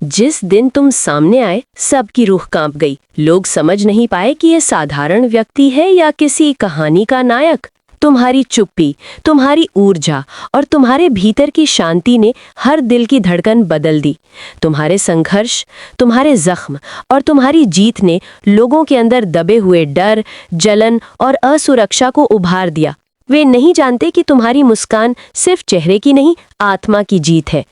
जिस दिन तुम सामने आए सबकी रूह कांप गई। लोग समझ नहीं पाए कि यह साधारण व्यक्ति है या किसी कहानी का नायक। तुम्हारी चुप्पी, तुम्हारी ऊर्जा और तुम्हारे भीतर की शांति ने हर दिल की धड़कन बदल दी। तुम्हारे संघर्ष, तुम्हारे जख्म और तुम्हारी जीत ने लोगों के अंदर दबे हुए डर, जलन और असुरक्षा को उभार दिया। वे नहीं जानते कि तुम्हारी मुस्कान सिर्फ चेहरे की नहीं, आत्मा की जीत है।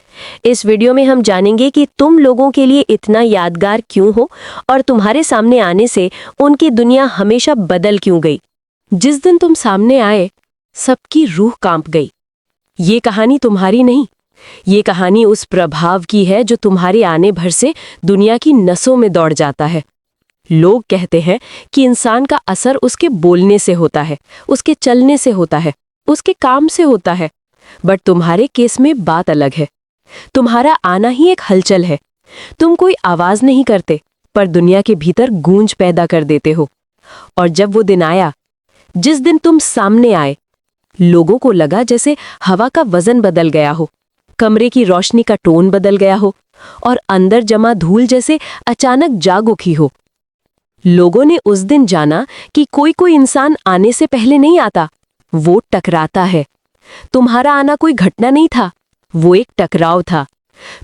इस वीडियो में हम जानेंगे कि तुम लोगों के लिए इतना यादगार क्यों हो और तुम्हारे सामने आने से उनकी दुनिया हमेशा बदल क्यों गई। जिस दिन तुम सामने आए सबकी रूह कांप गई। ये कहानी तुम्हारी नहीं, ये कहानी उस प्रभाव की है जो तुम्हारे आने भर से दुनिया की नसों में दौड़ जाता है। लोग कहते हैं कि इंसान का असर उसके बोलने से होता है, उसके चलने से होता है, उसके काम से होता है। बट तुम्हारे केस में बात अलग है। तुम्हारा आना ही एक हलचल है। तुम कोई आवाज नहीं करते, पर दुनिया के भीतर गूंज पैदा कर देते हो। और जब वो दिन आया, जिस दिन तुम सामने आए, लोगों को लगा जैसे हवा का वजन बदल गया हो, कमरे की रोशनी का टोन बदल गया हो और अंदर जमा धूल जैसे अचानक जाग उठी हो। लोगों ने उस दिन जाना कि कोई कोई इंसान आने से पहले नहीं आता, वो टकराता है। तुम्हारा आना कोई घटना नहीं था, वो एक टकराव था।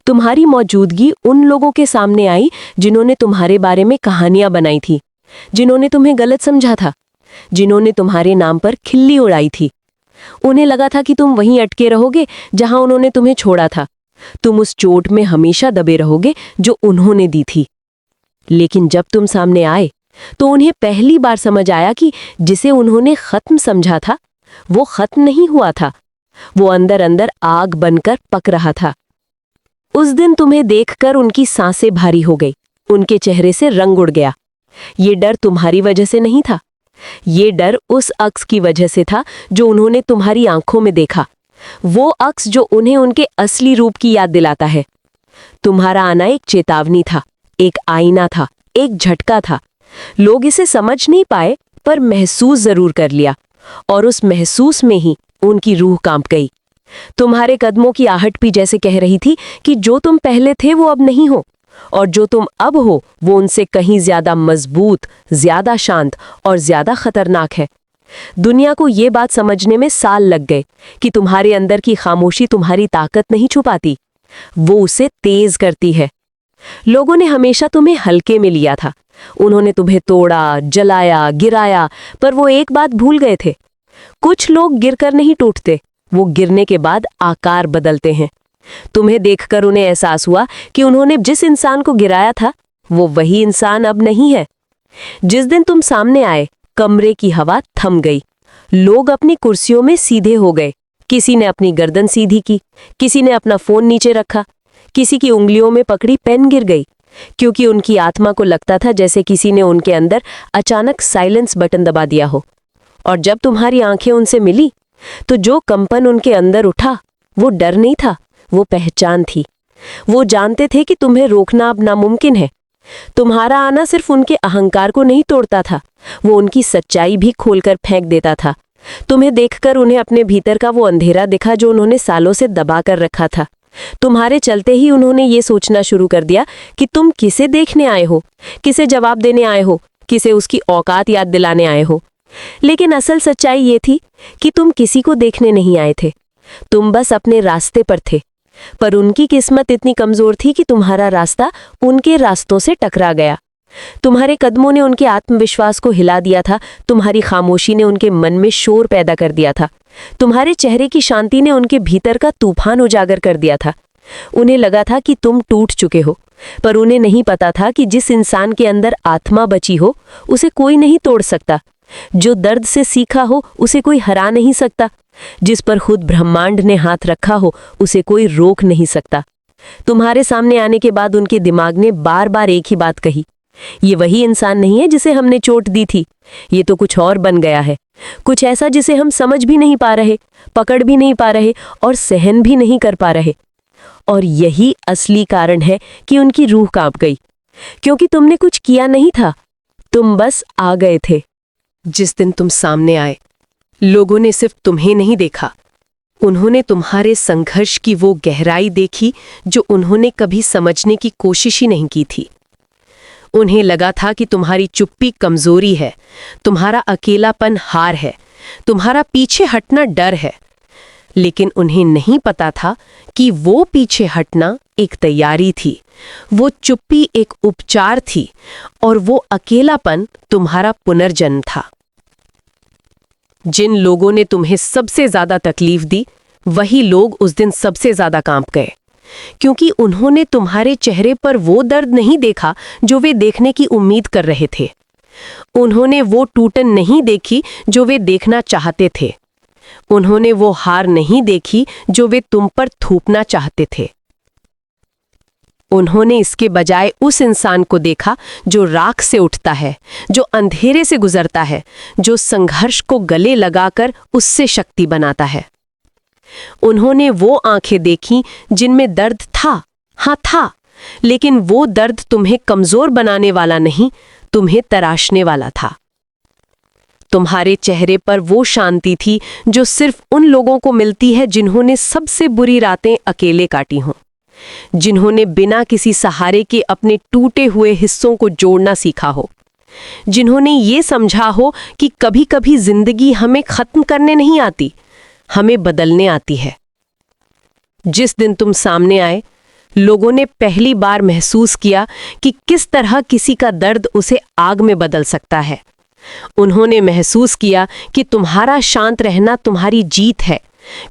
तुम्हारी मौजूदगी उन लोगों के सामने आई जिन्होंने तुम्हारे बारे में कहानियां बनाई थी, जिन्होंने तुम्हें गलत समझा था, जिन्होंने तुम्हारे नाम पर खिल्ली उड़ाई थी। उन्हें लगा था कि तुम वहीं अटके रहोगे जहां उन्होंने तुम्हें छोड़ा था। तुम उस चोट में हमेशा दबे रहोगे जो उन्होंने दी थी। लेकिन जब तुम सामने आए तो उन्हें पहली बार समझ आया कि जिसे उन्होंने खत्म समझा था वो खत्म नहीं हुआ था, वो अंदर अंदर आग बनकर पक रहा था। उस दिन तुम्हें देखकर उनकी सांसें भारी हो गई, उनके चेहरे से रंग उड़ गया। ये डर तुम्हारी वजह से नहीं था, ये डर उस अक्स की वजह से था जो उन्होंने तुम्हारी आंखों में देखा, वो अक्स जो उन्हें उनके असली रूप की याद दिलाता है। तुम्हारा आना एक चेतावनी था, एक आईना था, एक झटका था। लोग इसे समझ नहीं पाए पर महसूस जरूर कर लिया, और उस महसूस में ही उनकी रूह कांप गई। तुम्हारे कदमों की आहट भी जैसे कह रही थी कि जो तुम पहले थे वो अब नहीं हो, और जो तुम अब हो वो उनसे कहीं ज्यादा मजबूत, ज्यादा शांत और ज्यादा खतरनाक है। दुनिया को ये बात समझने में साल लग गए कि तुम्हारे अंदर की खामोशी तुम्हारी ताकत नहीं छुपाती, वो उसे तेज करती है। लोगों ने हमेशा तुम्हें हल्के में लिया था। उन्होंने तुम्हें तोड़ा, जलाया, गिराया, पर वो एक बात भूल गए थे। कुछ लोग गिरकर नहीं टूटते, वो गिरने के बाद आकार बदलते हैं। तुम्हें देखकर उन्हें एहसास हुआ कि उन्होंने जिस इंसान को गिराया था वो वही इंसान अब नहीं है। जिस दिन तुम सामने आए, कमरे की हवा थम गई। लोग अपनी कुर्सियों में सीधे हो गए। किसी ने अपनी गर्दन सीधी की, किसी ने अपना फोन नीचे रखा, किसी की उंगलियों में पकड़ी पेन गिर गई, क्योंकि उनकी आत्मा को लगता था जैसे किसी ने उनके अंदर अचानक साइलेंस बटन दबा दिया हो। और जब तुम्हारी आंखें उनसे मिली तो जो कंपन उनके अंदर उठा वो डर नहीं था, वो पहचान थी। वो जानते थे कि तुम्हें रोकना अब नामुमकिन है। तुम्हारा आना सिर्फ उनके अहंकार को नहीं तोड़ता था, वो उनकी सच्चाई भी खोलकर फेंक देता था। तुम्हें देखकर उन्हें अपने भीतर का वो अंधेरा दिखा जो उन्होंने सालों से दबा कर रखा था। तुम्हारे चलते ही उन्होंने ये सोचना शुरू कर दिया कि तुम किसे देखने आए हो, किसे जवाब देने आए हो, किसे उसकी औकात याद दिलाने आए हो। लेकिन असल सच्चाई ये थी कि तुम किसी को देखने नहीं आए थे, तुम बस अपने रास्ते पर थे। पर उनकी किस्मत इतनी कमजोर थी कि तुम्हारा रास्ता उनके रास्तों से टकरा गया। तुम्हारे कदमों ने उनके आत्मविश्वास को हिला दिया था, तुम्हारी खामोशी ने उनके मन में शोर पैदा कर दिया था, तुम्हारे चेहरे की शांति ने उनके भीतर का तूफान उजागर कर दिया था। उन्हें लगा था कि तुम टूट चुके हो, पर उन्हें नहीं पता था कि जिस इंसान के अंदर आत्मा बची हो उसे कोई नहीं तोड़ सकता। जो दर्द से सीखा हो उसे कोई हरा नहीं सकता। जिस पर खुद ब्रह्मांड ने हाथ रखा हो उसे कोई रोक नहीं सकता। तुम्हारे सामने आने के बाद उनके दिमाग ने बार बार एक ही बात कही, ये वही इंसान नहीं है जिसे हमने चोट दी थी, ये तो कुछ और बन गया है, कुछ ऐसा जिसे हम समझ भी नहीं पा रहे, पकड़ भी नहीं पा रहे और सहन भी नहीं कर पा रहे। और यही असली कारण है कि उनकी रूह कांप गई, क्योंकि तुमने कुछ किया नहीं था, तुम बस आ गए थे। जिस दिन तुम सामने आए, लोगों ने सिर्फ तुम्हें नहीं देखा, उन्होंने तुम्हारे संघर्ष की वो गहराई देखी जो उन्होंने कभी समझने की कोशिश ही नहीं की थी। उन्हें लगा था कि तुम्हारी चुप्पी कमजोरी है, तुम्हारा अकेलापन हार है, तुम्हारा पीछे हटना डर है। लेकिन उन्हें नहीं पता था कि वो पीछे हटना एक तैयारी थी, वो चुप्पी एक उपचार थी, और वो अकेलापन तुम्हारा पुनर्जन्म था। जिन लोगों ने तुम्हें सबसे ज्यादा तकलीफ दी, वही लोग उस दिन सबसे ज्यादा कांप गए, क्योंकि उन्होंने तुम्हारे चेहरे पर वो दर्द नहीं देखा जो वे देखने की उम्मीद कर रहे थे। उन्होंने वो टूटन नहीं देखी जो वे देखना चाहते थे। उन्होंने वो हार नहीं देखी जो वे तुम पर थूपना चाहते थे। उन्होंने इसके बजाय उस इंसान को देखा जो राख से उठता है, जो अंधेरे से गुजरता है, जो संघर्ष को गले लगाकर उससे शक्ति बनाता है। उन्होंने वो आंखें देखी जिनमें दर्द था, हाँ था, लेकिन वो दर्द तुम्हें कमजोर बनाने वाला नहीं, तुम्हें तराशने वाला था। तुम्हारे चेहरे पर वो शांति थी जो सिर्फ उन लोगों को मिलती है जिन्होंने सबसे बुरी रातें अकेले काटी हों, जिन्होंने बिना किसी सहारे के अपने टूटे हुए हिस्सों को जोड़ना सीखा हो, जिन्होंने ये समझा हो कि कभी-कभी जिंदगी हमें खत्म करने नहीं आती, हमें बदलने आती है। जिस दिन तुम सामने आए, लोगों ने पहली बार महसूस किया कि किस तरह किसी का दर्द उसे आग में बदल सकता है। उन्होंने महसूस किया कि तुम्हारा शांत रहना तुम्हारी जीत है,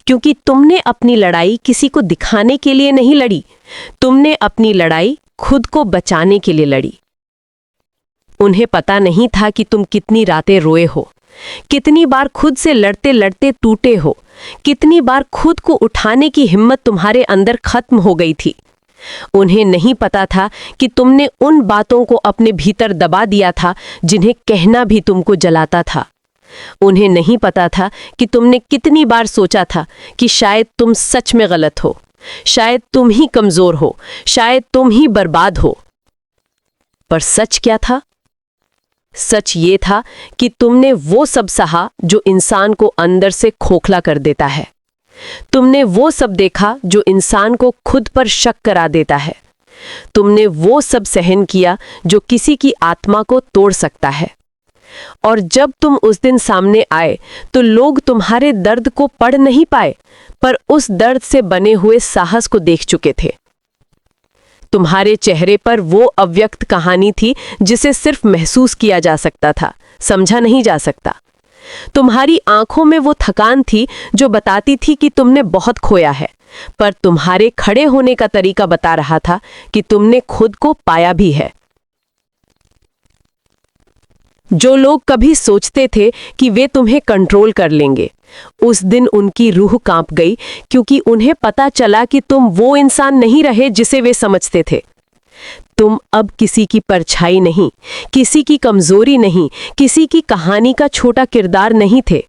क्योंकि तुमने अपनी लड़ाई किसी को दिखाने के लिए नहीं लड़ी, तुमने अपनी लड़ाई खुद को बचाने के लिए लड़ी। उन्हें पता नहीं था कि तुम कितनी रातें रोए हो, कितनी बार खुद से लड़ते लड़ते टूटे हो, कितनी बार खुद को उठाने की हिम्मत तुम्हारे अंदर खत्म हो गई थी। उन्हें नहीं पता था कि तुमने उन बातों को अपने भीतर दबा दिया था जिन्हें कहना भी तुमको जलाता था। उन्हें नहीं पता था कि तुमने कितनी बार सोचा था कि शायद तुम सच में गलत हो, शायद तुम ही कमजोर हो, शायद तुम ही बर्बाद हो। पर सच क्या था? सच ये था कि तुमने वो सब सहा जो इंसान को अंदर से खोखला कर देता है। तुमने वो सब देखा जो इंसान को खुद पर शक करा देता है। तुमने वो सब सहन किया जो किसी की आत्मा को तोड़ सकता है। और जब तुम उस दिन सामने आए तो लोग तुम्हारे दर्द को पढ़ नहीं पाए, पर उस दर्द से बने हुए साहस को देख चुके थे। तुम्हारे चेहरे पर वो अव्यक्त कहानी थी जिसे सिर्फ महसूस किया जा सकता था, समझा नहीं जा सकता। तुम्हारी आंखों में वो थकान थी जो बताती थी कि तुमने बहुत खोया है, पर तुम्हारे खड़े होने का तरीका बता रहा था कि तुमने खुद को पाया भी है। जो लोग कभी सोचते थे कि वे तुम्हें कंट्रोल कर लेंगे, उस दिन उनकी रूह कांप गई, क्योंकि उन्हें पता चला कि तुम वो इंसान नहीं रहे जिसे वे समझते थे। तुम अब किसी की परछाई नहीं, किसी की कमजोरी नहीं, किसी की कहानी का छोटा किरदार नहीं थे।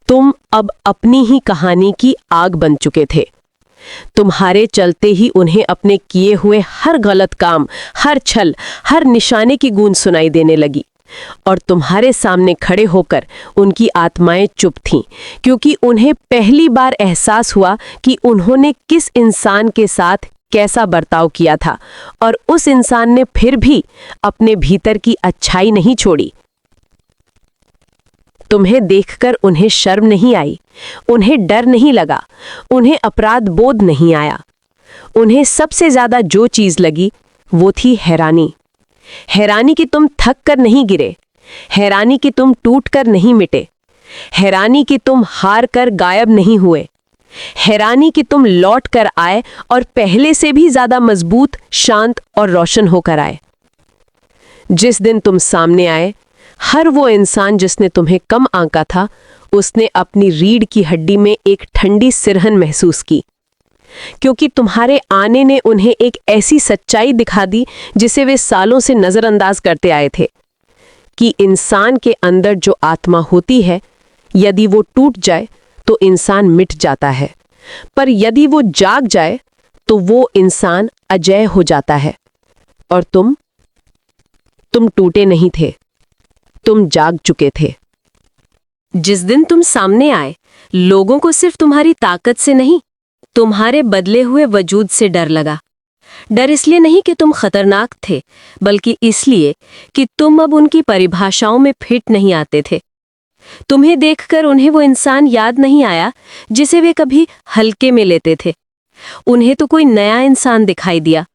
तुम अब अपनी ही कहानी की आग बन चुके थे। तुम्हारे चलते ही उन्हें अपने किए हुए हर गलत काम, हर छल, हर निशाने की गूंज सुनाई देने लगी। और तुम्हारे सामने खड़े होकर उनकी आत्माएं चुप थीं, क्योंकि उन्हें पहली बार एहसास हुआ कि उन्होंने किस इंसान के साथ कैसा बर्ताव किया था, और उस इंसान ने फिर भी अपने भीतर की अच्छाई नहीं छोड़ी। तुम्हें देखकर उन्हें शर्म नहीं आई, उन्हें डर नहीं लगा, उन्हें अपराध बोध नहीं आया। उन्हें सबसे ज्यादा जो चीज लगी वो थी हैरानी। हैरानी कि तुम थक कर नहीं गिरे, हैरानी कि तुम टूट कर नहीं मिटे, हैरानी कि तुम हार कर गायब नहीं हुए, हैरानी कि तुम लौट कर आए और पहले से भी ज्यादा मजबूत, शांत और रोशन होकर आए। जिस दिन तुम सामने आए, हर वो इंसान जिसने तुम्हें कम आंका था, उसने अपनी रीढ़ की हड्डी में एक ठंडी सिरहन महसूस की, क्योंकि तुम्हारे आने ने उन्हें एक ऐसी सच्चाई दिखा दी जिसे वे सालों से नजरअंदाज करते आए थे, कि इंसान के अंदर जो आत्मा होती है, यदि वो टूट जाए तो इंसान मिट जाता है, पर यदि वो जाग जाए तो वो इंसान अजेय हो जाता है। और तुम टूटे नहीं थे, तुम जाग चुके थे। जिस दिन तुम सामने आए, लोगों को सिर्फ तुम्हारी ताकत से नहीं, तुम्हारे बदले हुए वजूद से डर लगा। डर इसलिए नहीं कि तुम खतरनाक थे, बल्कि इसलिए कि तुम अब उनकी परिभाषाओं में फिट नहीं आते थे। तुम्हें देखकर उन्हें वो इंसान याद नहीं आया जिसे वे कभी हल्के में लेते थे। उन्हें तो कोई नया इंसान दिखाई दिया,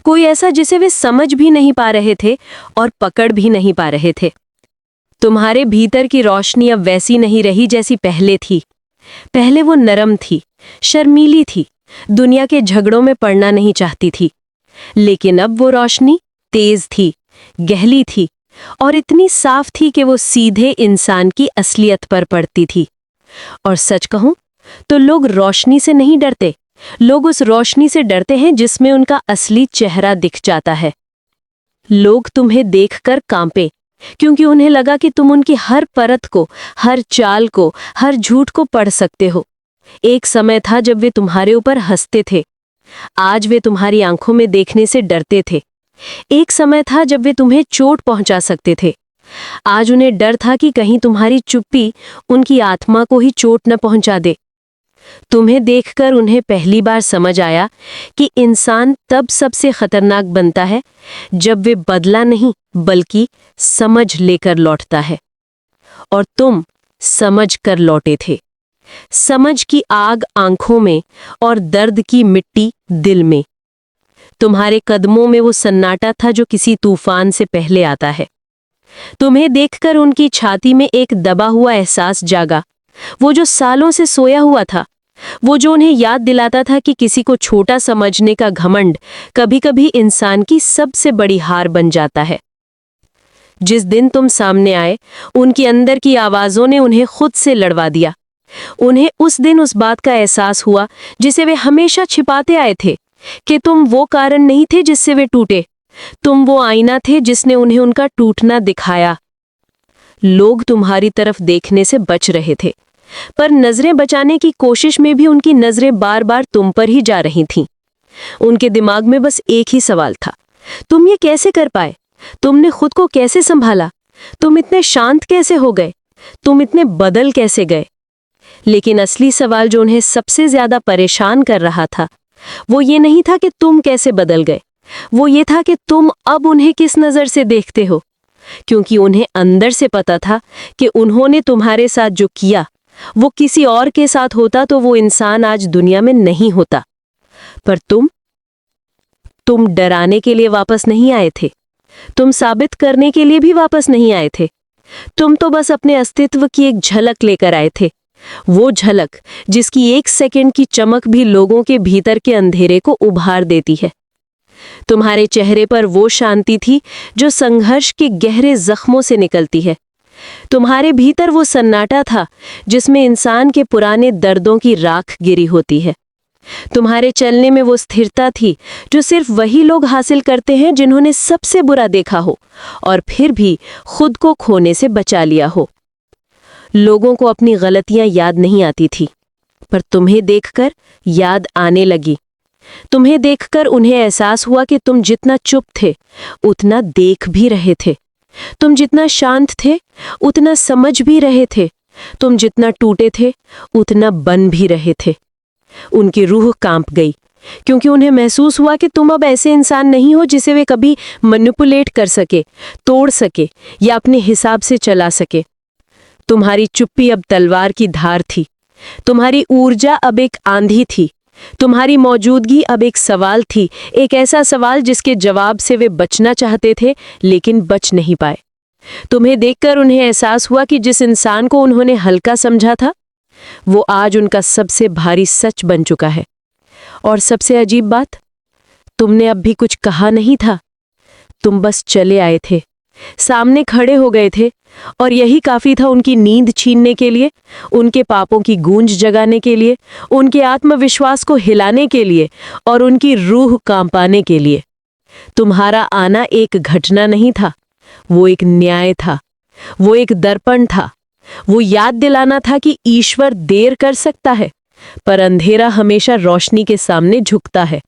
कोई ऐसा जिसे वे समझ भी नहीं पा रहे थे और पकड़ भी नहीं पा रहे थे। तुम्हारे भीतर की रोशनी अब वैसी नहीं रही जैसी पहले थी। पहले वो नरम थी, शर्मीली थी, दुनिया के झगड़ों में पड़ना नहीं चाहती थी। लेकिन अब वो रोशनी तेज थी, गहरी थी और इतनी साफ थी कि वो सीधे इंसान की असलियत पर पड़ती थी। और सच कहूं तो लोग रोशनी से नहीं डरते, लोग उस रोशनी से डरते हैं जिसमें उनका असली चेहरा दिख जाता है। लोग तुम्हें देखकर कांपे, क्योंकि उन्हें लगा कि तुम उनकी हर परत को, हर चाल को, हर झूठ को पढ़ सकते हो। एक समय था जब वे तुम्हारे ऊपर हंसते थे, आज वे तुम्हारी आंखों में देखने से डरते थे। एक समय था जब वे तुम्हें चोट पहुंचा सकते थे, आज उन्हें डर था कि कहीं तुम्हारी चुप्पी उनकी आत्मा को ही चोट न पहुंचा दे। तुम्हें देखकर उन्हें पहली बार समझ आया कि इंसान तब सबसे खतरनाक बनता है जब वे बदला नहीं बल्कि समझ लेकर लौटता है। और तुम समझ कर लौटे थे, समझ की आग आंखों में और दर्द की मिट्टी दिल में। तुम्हारे कदमों में वो सन्नाटा था जो किसी तूफान से पहले आता है। तुम्हें देखकर उनकी छाती में एक दबा हुआ एहसास जागा, वो जो सालों से सोया हुआ था, वो जो उन्हें याद दिलाता था कि किसी को छोटा समझने का घमंड कभी-कभी इंसान की सबसे बड़ी हार बन जाता है। जिस दिन तुम सामने आए, उनकी अंदर की आवाजों ने उन्हें खुद से लड़वा दिया। उन्हें उस दिन उस बात का एहसास हुआ जिसे वे हमेशा छिपाते आए थे, कि तुम वो कारण नहीं थे जिससे वे टूटे, तुम वो आईना थे जिसने उन्हें उनका टूटना दिखाया। लोग तुम्हारी तरफ देखने से बच रहे थे, पर नजरें बचाने की कोशिश में भी उनकी नजरें बार बार तुम पर ही जा रही थीं। उनके दिमाग में बस एक ही सवाल था, तुम ये कैसे कर पाए? तुमने खुद को कैसे संभाला? तुम इतने शांत कैसे हो गए? तुम इतने बदल कैसे गए? लेकिन असली सवाल जो उन्हें सबसे ज्यादा परेशान कर रहा था, वो ये नहीं था कि तुम कैसे बदल गए, वो ये था कि तुम अब उन्हें किस नजर से देखते हो। क्योंकि उन्हें अंदर से पता था कि उन्होंने तुम्हारे साथ जो किया, वो किसी और के साथ होता तो वो इंसान आज दुनिया में नहीं होता। पर तुम डराने के लिए वापस नहीं आए थे, तुम साबित करने के लिए भी वापस नहीं आए थे। तुम तो बस अपने अस्तित्व की एक झलक लेकर आए थे, वो झलक जिसकी एक सेकंड की चमक भी लोगों के भीतर के अंधेरे को उभार देती है। तुम्हारे चेहरे पर वो शांति थी जो संघर्ष के गहरे जख्मों से निकलती है। तुम्हारे भीतर वो सन्नाटा था जिसमें इंसान के पुराने दर्दों की राख गिरी होती है। तुम्हारे चलने में वो स्थिरता थी जो सिर्फ वही लोग हासिल करते हैं जिन्होंने सबसे बुरा देखा हो और फिर भी खुद को खोने से बचा लिया हो। लोगों को अपनी गलतियां याद नहीं आती थी, पर तुम्हें देखकर याद आने लगी। तुम्हें देखकर उन्हें एहसास हुआ कि तुम जितना चुप थे उतना देख भी रहे थे, तुम जितना शांत थे उतना समझ भी रहे थे, तुम जितना टूटे थे उतना बन भी रहे थे। उनकी रूह कांप गई, क्योंकि उन्हें महसूस हुआ कि तुम अब ऐसे इंसान नहीं हो जिसे वे कभी मैनिपुलेट कर सके, तोड़ सके या अपने हिसाब से चला सके। तुम्हारी चुप्पी अब तलवार की धार थी, तुम्हारी ऊर्जा अब एक आंधी थी, तुम्हारी मौजूदगी अब एक सवाल थी, एक ऐसा सवाल जिसके जवाब से वे बचना चाहते थे लेकिन बच नहीं पाए। तुम्हें देखकर उन्हें एहसास हुआ कि जिस इंसान को उन्होंने हल्का समझा था, वो आज उनका सबसे भारी सच बन चुका है। और सबसे अजीब बात, तुमने अब भी कुछ कहा नहीं था, तुम बस चले आए थे, सामने खड़े हो गए थे और यही काफी था उनकी नींद छीनने के लिए, उनके पापों की गूंज जगाने के लिए, उनके आत्मविश्वास को हिलाने के लिए और उनकी रूह कांपाने के लिए। तुम्हारा आना एक घटना नहीं था, वो एक न्याय था, वो एक दर्पण था, वो याद दिलाना था कि ईश्वर देर कर सकता है पर अंधेरा हमेशा रोशनी के सामने झुकता है।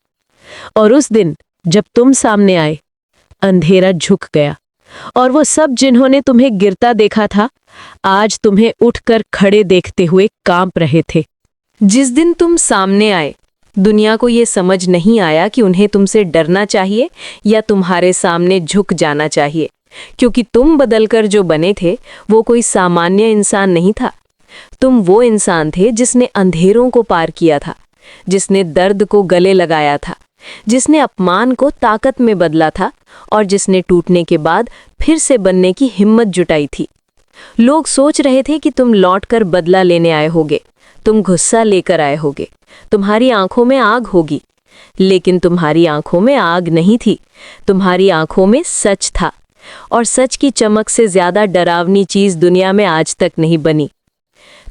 और उस दिन जब तुम सामने आए, अंधेरा झुक गया और वो सब जिन्होंने तुम्हें गिरता देखा था आज तुम्हें उठकर खड़े देखते हुए कांप रहे थे। जिस दिन तुम सामने आए, दुनिया को ये समझ नहीं आया कि उन्हें तुमसे डरना चाहिए या तुम्हारे सामने झुक जाना चाहिए, क्योंकि तुम बदलकर जो बने थे वो कोई सामान्य इंसान नहीं था। तुम वो इंसान थे जिसने अंधेरों को पार किया था, जिसने दर्द को गले लगाया था, जिसने अपमान को ताकत में बदला था और जिसने टूटने के बाद फिर से बनने की हिम्मत जुटाई थी। लोग सोच रहे थे कि तुम लौटकर बदला लेने आए होगे, तुम गुस्सा लेकर आए होगे, तुम्हारी आंखों में आग होगी, लेकिन तुम्हारी आंखों में आग नहीं थी, तुम्हारी आंखों में सच था। और सच की चमक से ज्यादा डरावनी चीज दुनिया में आज तक नहीं बनी।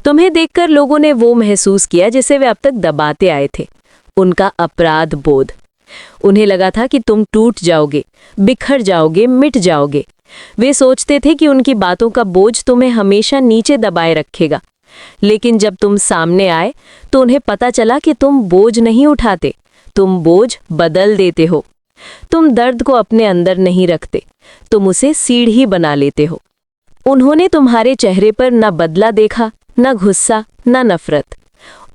तुम्हें देखकर लोगों ने वो महसूस किया जिसे वे अब तक दबाते आए थे, उनका अपराध बोध। उन्हें लगा था कि तुम टूट जाओगे, बिखर जाओगे, मिट जाओगे। वे सोचते थे कि उनकी बातों का बोझ तुम्हें हमेशा नीचे दबाए रखेगा। लेकिन जब तुम सामने आए तो उन्हें पता चला कि तुम बोझ नहीं उठाते, तुम बोझ बदल देते हो। तुम दर्द को अपने अंदर नहीं रखते, तुम उसे सीढ़ी बना लेते हो। उन्होंने तुम्हारे चेहरे पर न बदला देखा, न गुस्सा, न नफरत।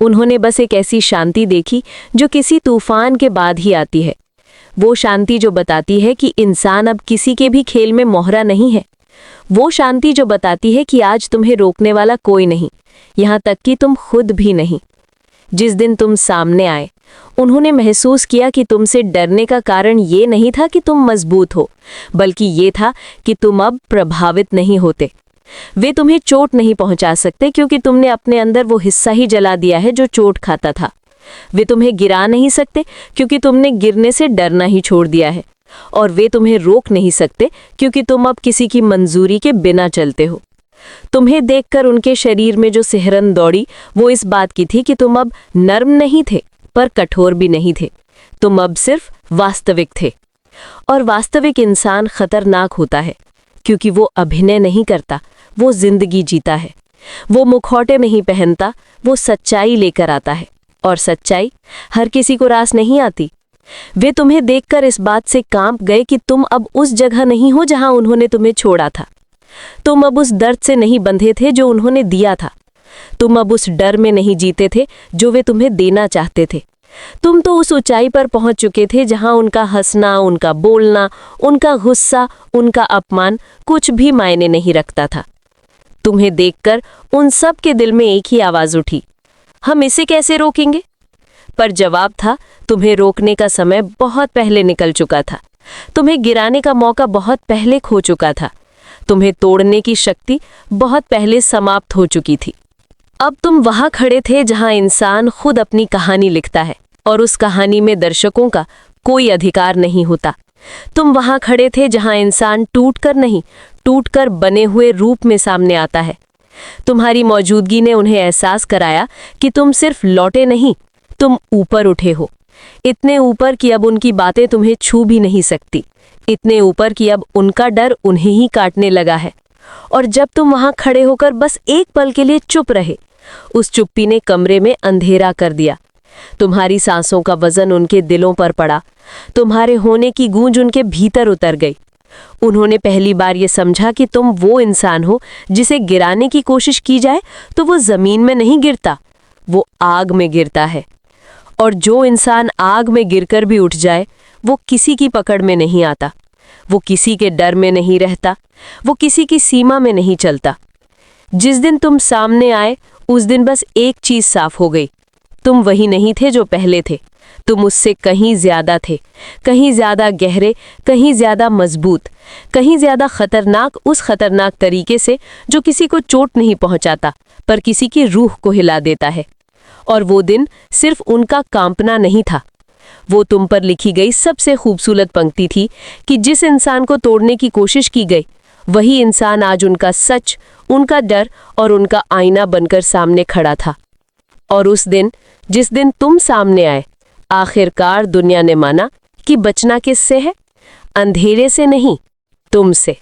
उन्होंने बस एक ऐसी शांति देखी जो किसी तूफान के बाद ही आती है। वो शांति जो बताती है कि इंसान अब किसी के भी खेल में मोहरा नहीं है। वो शांति जो बताती है कि आज तुम्हें रोकने वाला कोई नहीं, यहाँ तक कि तुम खुद भी नहीं। जिस दिन तुम सामने आए, उन्होंने महसूस किया कि तुमसे डरने का कारण ये नहीं था कि तुम मजबूत हो, बल्कि ये था कि तुम अब प्रभावित नहीं होते। वे तुम्हें चोट नहीं पहुंचा सकते क्योंकि तुमने अपने अंदर वो हिस्सा ही जला दिया है जो चोट खाता था। वे तुम्हें गिरा नहीं सकते क्योंकि तुमने गिरने से डरना ही छोड़ दिया है। और वे तुम्हें रोक नहीं सकते क्योंकि तुम अब किसी की मंजूरी के बिना चलते हो। तुम्हें देखकर उनके शरीर में जो सिहरन दौड़ी वो इस बात की थी कि तुम अब नर्म नहीं थे पर कठोर भी नहीं थे, तुम अब सिर्फ वास्तविक थे। और वास्तविक इंसान खतरनाक होता है क्योंकि वो अभिनय नहीं करता, वो जिंदगी जीता है। वो मुखौटे नहीं पहनता, वो सच्चाई लेकर आता है। और सच्चाई हर किसी को रास नहीं आती। वे तुम्हें देखकर इस बात से कांप गए कि तुम अब उस जगह नहीं हो जहां उन्होंने तुम्हें छोड़ा था। तुम अब उस दर्द से नहीं बंधे थे जो उन्होंने दिया था। तुम अब उस डर में नहीं जीते थे जो वे तुम्हें देना चाहते थे। तुम तो उस ऊंचाई पर पहुंच चुके थे जहां उनका हंसना, उनका बोलना, उनका गुस्सा, उनका अपमान कुछ भी मायने नहीं रखता था। तुम्हें देखकर उन सब के दिल में एक ही आवाज उठी, हम इसे कैसे रोकेंगे? पर जवाब था, तुम्हें रोकने का समय बहुत पहले निकल चुका था। तुम्हें गिराने का मौका बहुत पहले खो चुका था। तुम्हें तोड़ने की शक्ति बहुत पहले समाप्त हो चुकी थी। अब तुम वहां खड़े थे जहां इंसान खुद अपनी कहानी लिखता है और उस कहानी में दर्शकों का कोई अधिकार नहीं होता। तुम वहां खड़े थे जहां इंसान टूटकर नहीं, टूटकर बने हुए रूप में सामने आता है। तुम्हारी मौजूदगी ने उन्हें एहसास कराया कि तुम सिर्फ लौटे नहीं, तुम ऊपर उठे हो। इतने ऊपर कि अब उनकी बातें तुम्हें छू भी नहीं सकती, इतने ऊपर कि अब उनका डर उन्हें ही काटने लगा है। और जब तुम वहां खड़े होकर बस एक पल के लिए चुप रहे, उस चुप्पी ने कमरे में अंधेरा कर दिया। तुम्हारी सांसों का वजन उनके दिलों पर पड़ा, तुम्हारे होने की गूंज उनके भीतर उतर गई। उन्होंने पहली बार ये समझा कि तुम वो इंसान हो जिसे गिराने की कोशिश की जाए तो वो जमीन में नहीं गिरता, वो आग में गिरता है। और जो इंसान आग में गिरकर भी उठ जाए वो किसी की पकड़ में नहीं आता, वो किसी के डर में नहीं रहता, वो किसी की सीमा में नहीं चलता। जिस दिन तुम सामने आए उस दिन बस एक चीज साफ हो गई, तुम वही नहीं थे जो पहले थे, तुम उससे कहीं ज्यादा थे, कहीं ज्यादा गहरे, कहीं ज्यादा मजबूत, कहीं ज्यादा खतरनाक, उस खतरनाक तरीके से जो किसी को चोट नहीं पहुंचाता पर किसी की रूह को हिला देता है। और वो दिन सिर्फ उनका कांपना नहीं था, वो तुम पर लिखी गई सबसे खूबसूरत पंक्ति थी कि जिस इंसान को तोड़ने की कोशिश की गई वही इंसान आज उनका सच, उनका डर और उनका आईना बनकर सामने खड़ा था। और उस दिन, जिस दिन तुम सामने आए, आखिरकार दुनिया ने माना कि बचना किससे है? अंधेरे से नहीं, तुमसे।